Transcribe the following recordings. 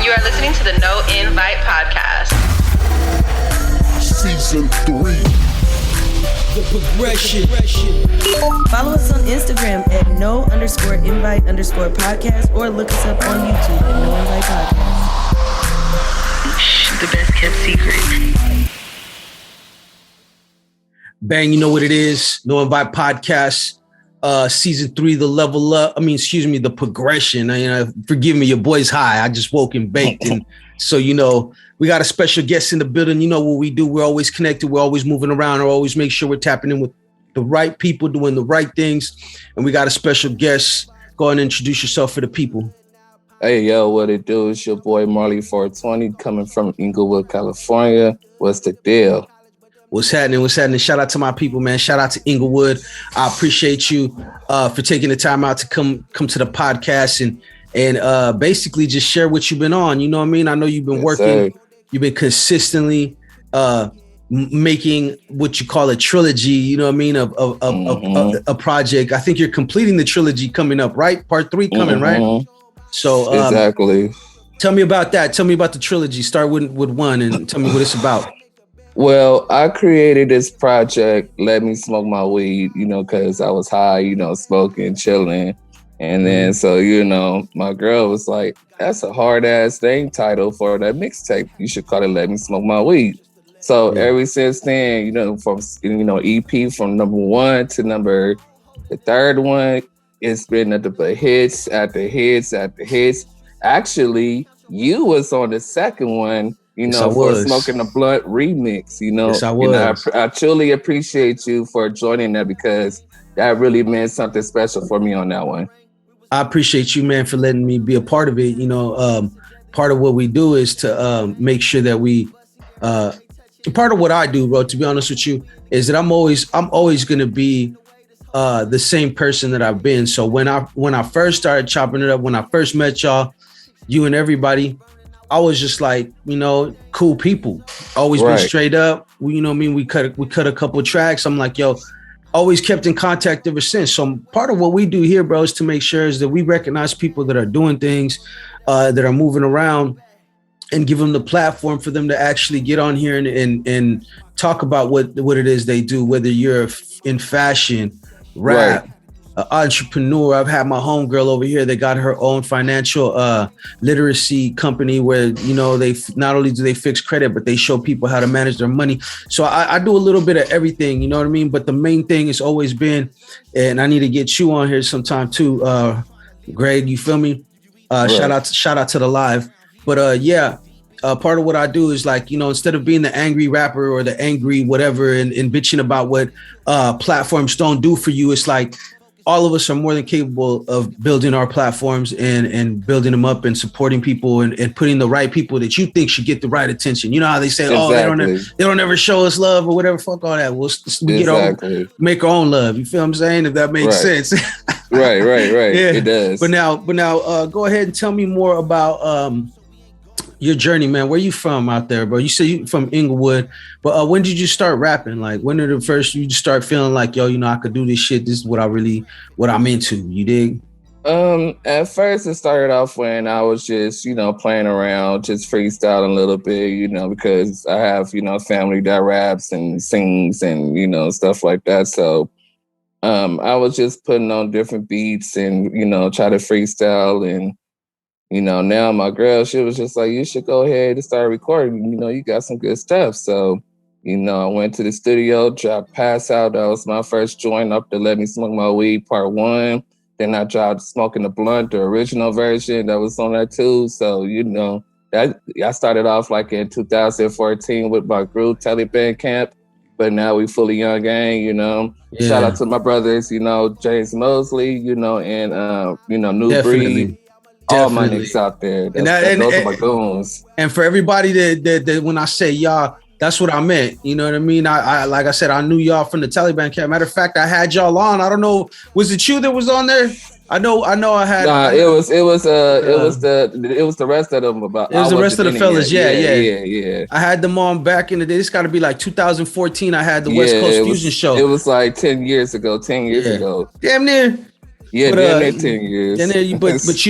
You are listening to the No Invite Podcast. Season 3. The progression. Follow us on Instagram at no_invite_podcast or look us up on YouTube at No Invite Podcast. The best kept secret. Bang, you know what it is. No Invite Podcast. Season 3, the level up. The progression. Forgive me, your boy's high. I just woke and baked. And so, we got a special guest in the building. You know what we do. We're always connected. We're always moving around. Or always make sure we're tapping in with the right people, doing the right things. And we got a special guest. Go ahead and introduce yourself for the people. Hey, yo, what it do? It's your boy MARLEY420 coming from Inglewood, California. What's the deal? What's happening? Shout out to my people, man. Shout out to Inglewood. I appreciate you for taking the time out to come to the podcast and basically just share what you've been on. You know what I mean? I know you've been working. Sir. You've been consistently making what you call a trilogy. You know what I mean? Of a project. I think you're completing the trilogy coming up, right? Part 3 coming, right? So exactly. Tell me about that. Tell me about the trilogy. Start with 1 and tell me what it's about. Well, I created this project, Let Me Smoke My Weed, because I was high, smoking, chilling. And then, so, my girl was like, that's a hard ass name title for that mixtape. You should call it Let Me Smoke My Weed. So ever since then, from, EP from number 1 to the 3rd one, it's been the hits after hits after hits. Actually, you was on the 2nd one. For Smoking the Blunt remix, Yes, I was. I truly appreciate you for joining that because that really meant something special for me on that one. I appreciate you, man, for letting me be a part of it. Part of what we do is to make sure that we, part of what I do, bro, to be honest with you, is that I'm always going to be the same person that I've been. So when I first started chopping it up, when I first met y'all, you and everybody, I was just like, cool people. Always been straight up. We cut a couple of tracks. I'm like, yo, always kept in contact ever since. So part of what we do here, bro, is to make sure is that we recognize people that are doing things, that are moving around, and give them the platform for them to actually get on here and talk about what it is they do. Whether you're in fashion, rap, entrepreneur. I've had my homegirl over here that got her own financial literacy company where they not only do they fix credit, but they show people how to manage their money. So I do a little bit of everything, you know what I mean? But the main thing has always been, and I need to get you on here sometime too, Greg, you feel me? Shout out to the live. But part of what I do is like, instead of being the angry rapper or the angry whatever and bitching about what platforms don't do for you, it's like, all of us are more than capable of building our platforms and building them up and supporting people and putting the right people that you think should get the right attention. You know how they say, exactly. They don't ever show us love or whatever. Fuck all that. We make our own love. You feel what I'm saying? If that makes sense. Right. Yeah. It does. But now, go ahead and tell me more about your journey, man. Where you from out there, bro? You say you from Inglewood, but when did you start rapping? Like, when did you start feeling like, yo, I could do this shit. This is what I'm into. You dig? At first it started off when I was just, playing around, just freestyling a little bit, because I have, family that raps and sings and, stuff like that. So, I was just putting on different beats and, try to freestyle and, now my girl, she was just like, you should go ahead and start recording. You got some good stuff. So, I went to the studio, dropped Pass Out. That was my first joint up to Let Me Smoke My Weed, part 1. Then I dropped Smoking the Blunt, the original version that was on that too. So, that I started off like in 2014 with my group, Taliban Camp. But now we fully young gang, Shout out to my brothers, James Mosley, and, New Definitely. Breed. All my niggas out there. Those are my goons. And for everybody that when I say y'all, that's what I meant. You know what I mean? I like I said, I knew y'all from the Taliban camp. Matter of fact, I had y'all on. I don't know, was it you that was on there? I know I had. Nah, it was the rest of them. It was the rest of the fellas. Yeah. I had them on back in the day. This got to be like 2014. I had the West Coast Fusion show. It was like 10 years ago. Damn near. Yeah, damn near 10 years. But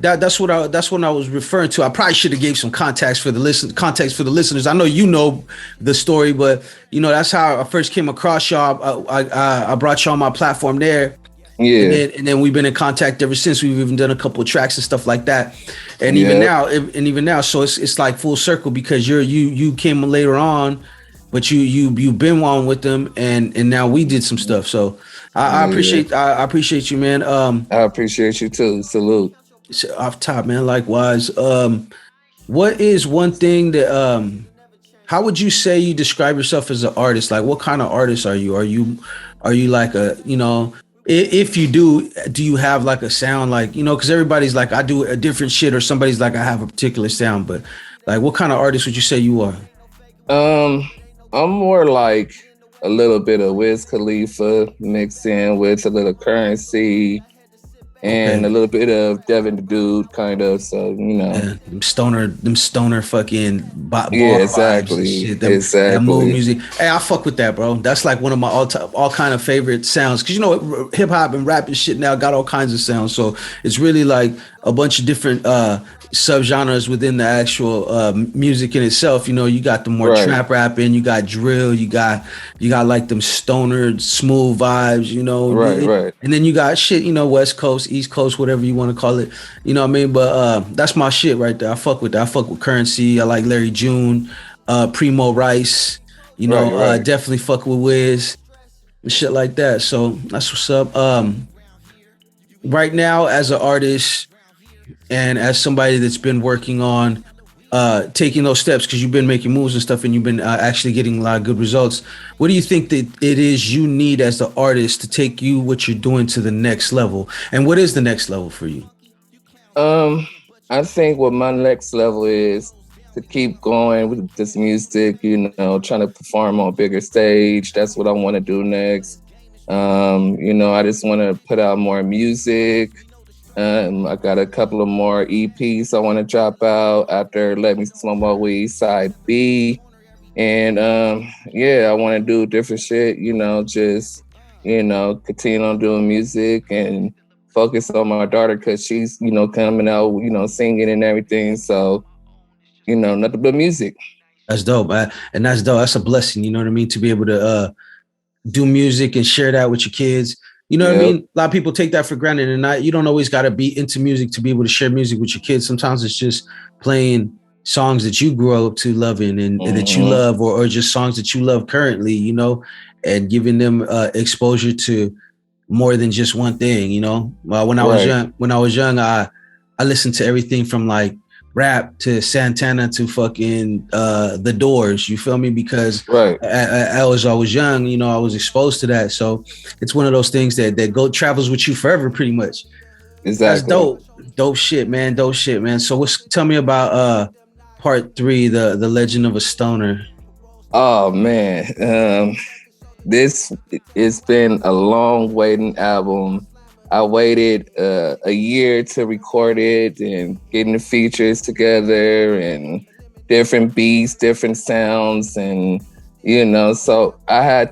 That's what I was referring to. I probably should have gave some context for the listeners. I know you know the story, but you know that's how I first came across y'all. I brought y'all on my platform there. Yeah. And then we've been in contact ever since. We've even done a couple of tracks and stuff like that. And even now, so it's like full circle because you came later on, but you've been on with them and now we did some stuff. So I appreciate you, man. I appreciate you too. Salute. Off top, man. Likewise. What is one thing that how would you say you describe yourself as an artist? Like what kind of artist are you? Are you like a, you know, if you do you have like a sound, like, you know, because everybody's like, I do a different shit, or somebody's like, I have a particular sound, but like, what kind of artist would you say you are? I'm more like a little bit of Wiz Khalifa mixed in with a little Currency and a little bit of Devin the Dude, kind of. So, you know, them stoner fucking exactly. That mood music. Hey, I fuck with that, bro. That's like one of my all kind of favorite sounds, because you know hip hop and rap and shit now got all kinds of sounds. So it's really like a bunch of different subgenres within the actual music in itself. You know, you got the more trap rapping, you got drill, you got like them stoner smooth vibes, you know, right. And then you got shit, you know, West Coast, East Coast, whatever you want to call it, you know what I mean? But that's my shit right there. I fuck with that. I fuck with Currency. I like Larry June, Primo Rice, you know, definitely fuck with Wiz and shit like that. So that's what's up. Right now, as an artist and as somebody that's been working on taking those steps, because you've been making moves and stuff and you've been actually getting a lot of good results, what do you think that it is you need as the artist to take you, what you're doing, to the next level? And what is the next level for you? I think what my next level is to keep going with this music, you know, trying to perform on a bigger stage. That's what I want to do next. You know, I just want to put out more music. I got a couple of more EPs I want to drop out after Let Me Smoke My Weed Side B. And I want to do different shit, you know, just, you know, continue on doing music and focus on my daughter, because she's, you know, coming out, you know, singing and everything. So, you know, nothing but music. That's dope, man. And that's dope. That's a blessing, you know what I mean? To be able to do music and share that with your kids. You know what I mean? A lot of people take that for granted, and you don't always got to be into music to be able to share music with your kids. Sometimes it's just playing songs that you grew up to loving and that you love, or just songs that you love currently, you know, and giving them exposure to more than just one thing, you know. When I was young, I listened to everything from like rap to Santana to fucking The Doors, you feel me? Because I was young, you know, I was exposed to that. So it's one of those things that travels with you forever, pretty much. Exactly. That's dope shit, man. So tell me about part 3, the Legend of a Stoner. Oh man, it's been a long waiting album. I waited a year to record it and getting the features together and different beats, different sounds. And, you know, so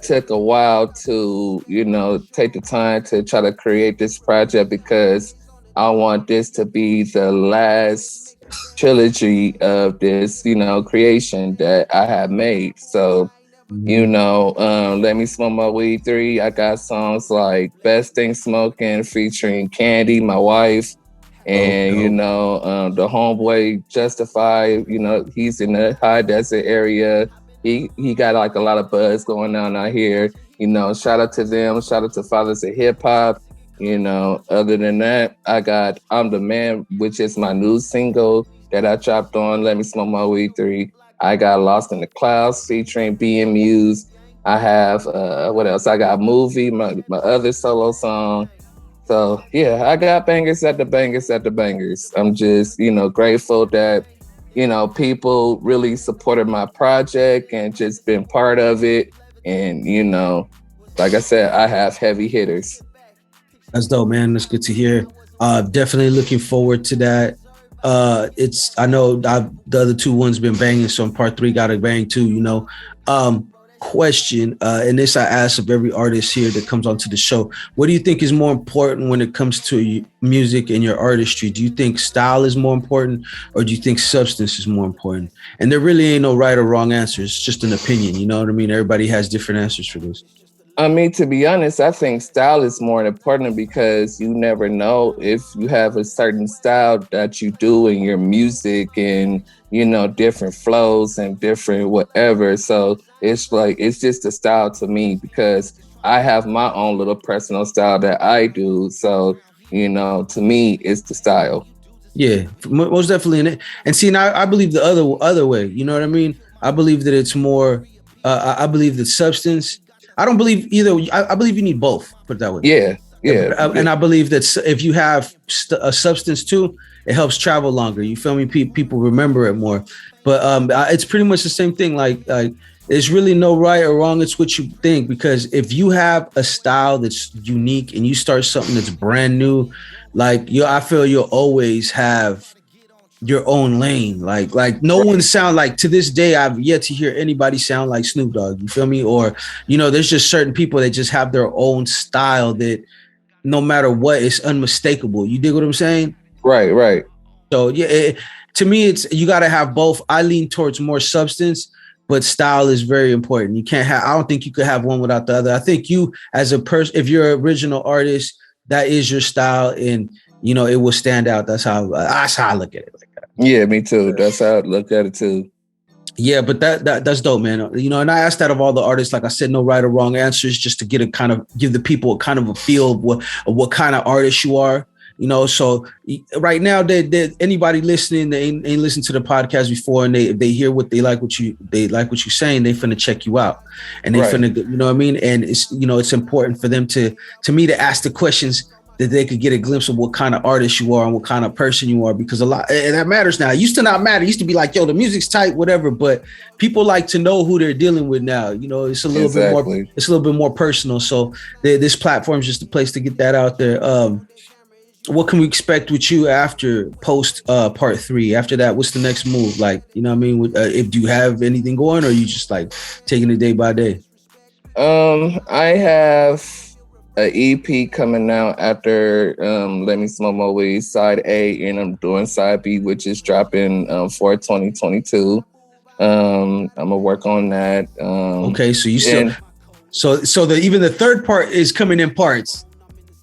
took a while to, you know, take the time to try to create this project, because I want this to be the last trilogy of this, you know, creation that I have made. So, you know, Let Me Smoke My Weed 3, I got songs like Best Thing Smoking featuring Candy, my wife, and, you know, the homeboy Justify, you know, he's in the high desert area. He got like a lot of buzz going on out here. You know, shout out to them. Shout out to Fathers of Hip Hop. You know, other than that, I got I'm the Man, which is my new single that I dropped on Let Me Smoke My Weed 3. I got Lost in the Clouds featuring B&M Muse. I have, what else? I got Movie, my other solo song. So, yeah, I got bangers at the bangers at the bangers. I'm just, you know, grateful that, you know, people really supported my project and just been part of it. And, you know, like I said, I have heavy hitters. That's dope, man. That's good to hear. Definitely looking forward to that. I know the other 2 ones been banging, so in part 3 got to bang too, you know. question, and this I ask of every artist here that comes onto the show. What do you think is more important when it comes to music and your artistry? Do you think style is more important, or do you think substance is more important? And there really ain't no right or wrong answer. It's just an opinion. You know what I mean? Everybody has different answers for this. I mean, to be honest, I think style is more important because you never know if you have a certain style that you do in your music and, you know, different flows and different whatever. So it's like, it's just a style to me because I have my own little personal style that I do. So, you know, to me, it's the style. Yeah, most definitely in it. And see, now I believe the other way. You know what I mean? I believe that it's more, I believe that substance, I don't believe either. I believe you need both. Put it that way. Yeah. And I believe that if you have a substance too, it helps travel longer. You feel me? People remember it more. But it's pretty much the same thing. Like there's really no right or wrong. It's what you think. Because if you have a style that's unique and you start something that's brand new, like I feel you'll always have your own lane. Like no one sound like, to this day, I've yet to hear anybody sound like Snoop Dogg. You feel me? Or, you know, there's just certain people that just have their own style that no matter what, it's unmistakable. You dig what I'm saying? Right. So yeah, to me, it's, you got to have both. I lean towards more substance, but style is very important. You can't have, I don't think you could have one without the other. I think you as a person, if you're an original artist, that is your style and, you know, it will stand out. That's how I look at it. Yeah, me too. That's how I look at it too. Yeah, but that's dope, man. You know, and I asked that of all the artists. Like I said, no right or wrong answers, just to get a kind of give the people a kind of a feel of what kind of artist you are. You know, so right now, anybody listening, they ain't listened to the podcast before, and they hear what they like what you saying, they finna check you out, and they finna, you know what I mean. And it's, you know, it's important for them to me to ask the questions that they could get a glimpse of what kind of artist you are and what kind of person you are, because a lot, and that matters now. It used to not matter. It used to be like, yo, the music's tight, whatever, but people like to know who they're dealing with now. You know, it's a little bit more, it's a little bit more personal. So this platform is just a place to get that out there. What can we expect with you after post part 3? After that, what's the next move? Like, you know what I mean? If do you have anything going, or are you just like taking it day by day? I have an EP coming out after Let Me Smoke My Weed Side A, and I'm doing Side B, which is dropping for 2022. I'm gonna work on that. Okay, so you still even the third part is coming in parts.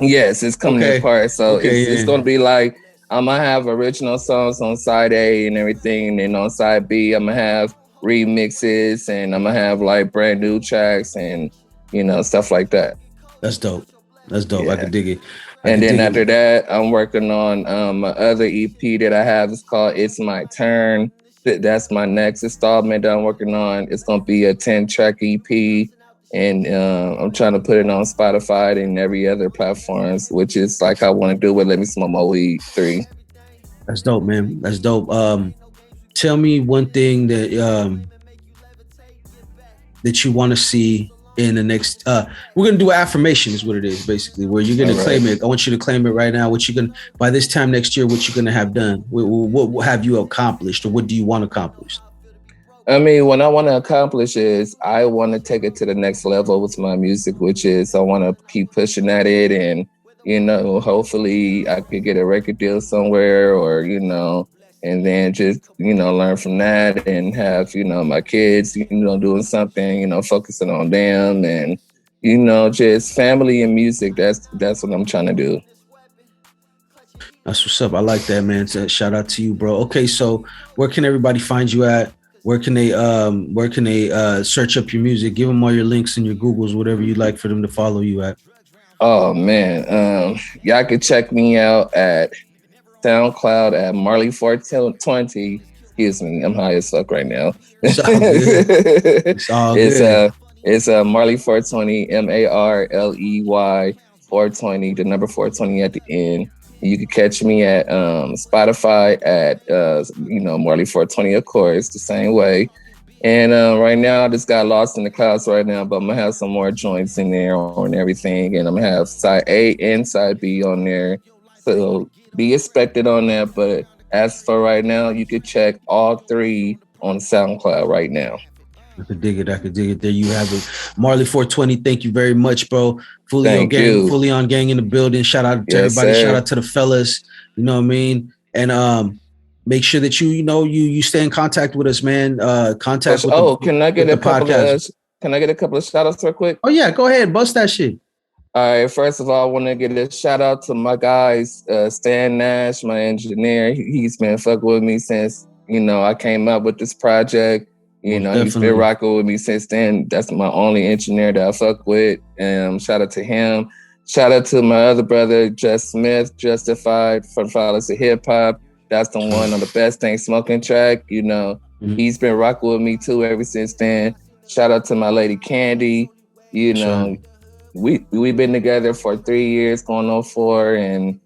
Yes, it's coming in parts. So it's gonna be like, I'm gonna have original songs on Side A and everything, and then on Side B, I'm gonna have remixes, and I'm gonna have like brand new tracks and, you know, stuff like that. That's dope. Yeah. I can dig it. And then after that, I'm working on my other EP that I have. It's called It's My Turn. That's my next installment that I'm working on. It's going to be a 10-track EP. And I'm trying to put it on Spotify and every other platforms, which is like I want to do with Let Me Smoke My Weed 3. That's dope, man. That's dope. Tell me one thing that that you want to see in the next, we're gonna do an affirmation is what it is, basically, where you're gonna claim it. I want you to claim it right now. What you gonna, by this time next year, what you're gonna have done? What have you accomplished, or what do you want accomplished? I mean, what I want to accomplish is I want to take it to the next level with my music, which is I want to keep pushing at it, and, you know, hopefully I could get a record deal somewhere, or, you know, and then just, you know, learn from that and have, you know, my kids, you know, doing something, you know, focusing on them, and, you know, just family and music. That's what I'm trying to do. That's what's up. I like that, man. So shout out to you, bro. Okay, so where can everybody find you at? Where can they search up your music? Give them all your links and your Googles, whatever you'd like for them to follow you at. Oh man, y'all can check me out at SoundCloud at MARLEY420. Excuse me, I'm high as fuck right now. It's all good. It's all good. It's MARLEY420, MARLEY 420, the number 420 at the end. You can catch me at Spotify at you know, MARLEY420, of course, the same way. And right now, I just got lost in the clouds right now, but I'm gonna have some more joints in there and everything, and I'm gonna have Side A and Side B on there. So be expected on that. But as for right now, you can check all 3 on SoundCloud right now. I could dig it. There you have it. MARLEY420, thank you very much, bro. Fully on gang in the building. Shout out to everybody. Sir. Shout out to the fellas. You know what I mean? And make sure that you stay in contact with us, man. Can I get a couple of shout outs real quick? Oh yeah, go ahead. Bust that shit. All right, first of all, I want to give a shout out to my guys, Stan Nash, my engineer. He's been fucking with me since, I came up with this project. He's been rocking with me since then. That's my only engineer that I fuck with. Shout out to him. Shout out to my other brother, Just Smith, Justified from Fathers of Hip Hop. That's the one on the Best Thing Smoking track. He's been rocking with me too ever since then. Shout out to my lady Candy. Sure. We've been together for 3 years, going on 4, and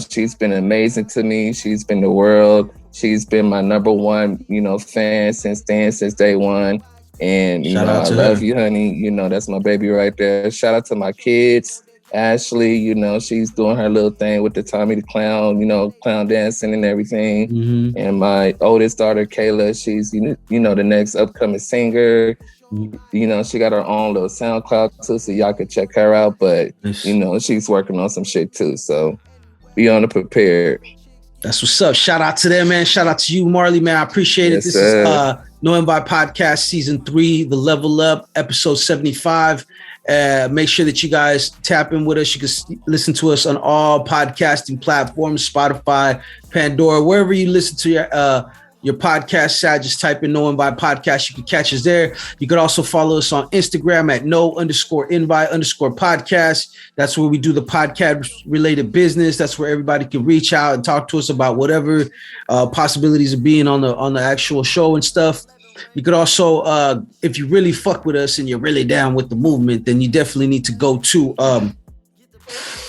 she's been amazing to me. She's been the world. She's been my number one, fan since day one. And I love you, honey. That's my baby right there. Shout out to my kids. Ashley, she's doing her little thing with the Tommy the Clown, clown dancing and everything. Mm-hmm. And my oldest daughter, Kayla, she's, the next upcoming singer. She got her own little SoundCloud too, so y'all can check her out. But, she's working on some shit too. So be on the prepared. That's what's up. Shout out to them, man. Shout out to you, Marley, man. I appreciate it. This is No Invite Podcast Season 3, The Level Up, Episode 75. Make sure that you guys tap in with us. You can listen to us on all podcasting platforms, Spotify, Pandora, wherever you listen to your podcast site. Just type in No Invite Podcast. You can catch us there. You could also follow us on Instagram at no_invite_podcast. That's where we do the podcast related business. That's where everybody can reach out and talk to us about whatever possibilities of being on the actual show and stuff. You could also, if you really fuck with us and you're really down with the movement, then you definitely need to go to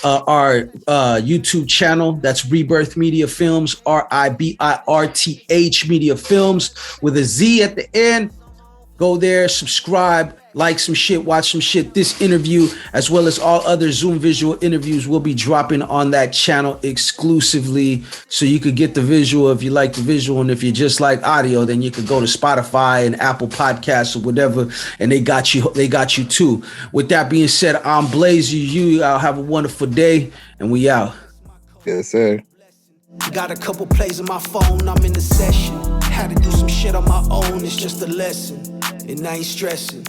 our YouTube channel. That's RiBirth Media Films, RiBirth Media Films with a Z at the end. Go there, subscribe, like some shit, watch some shit. This interview, as well as all other Zoom visual interviews, will be dropping on that channel exclusively. So you could get the visual if you like the visual. And if you just like audio, then you could go to Spotify and Apple Podcasts or whatever. And they got you too. With that being said, I'm Blaze. I'll have a wonderful day. And we out. Yes, sir. Got a couple plays on my phone, I'm in the session. Had to do some shit on my own, it's just a lesson. And I ain't stressing.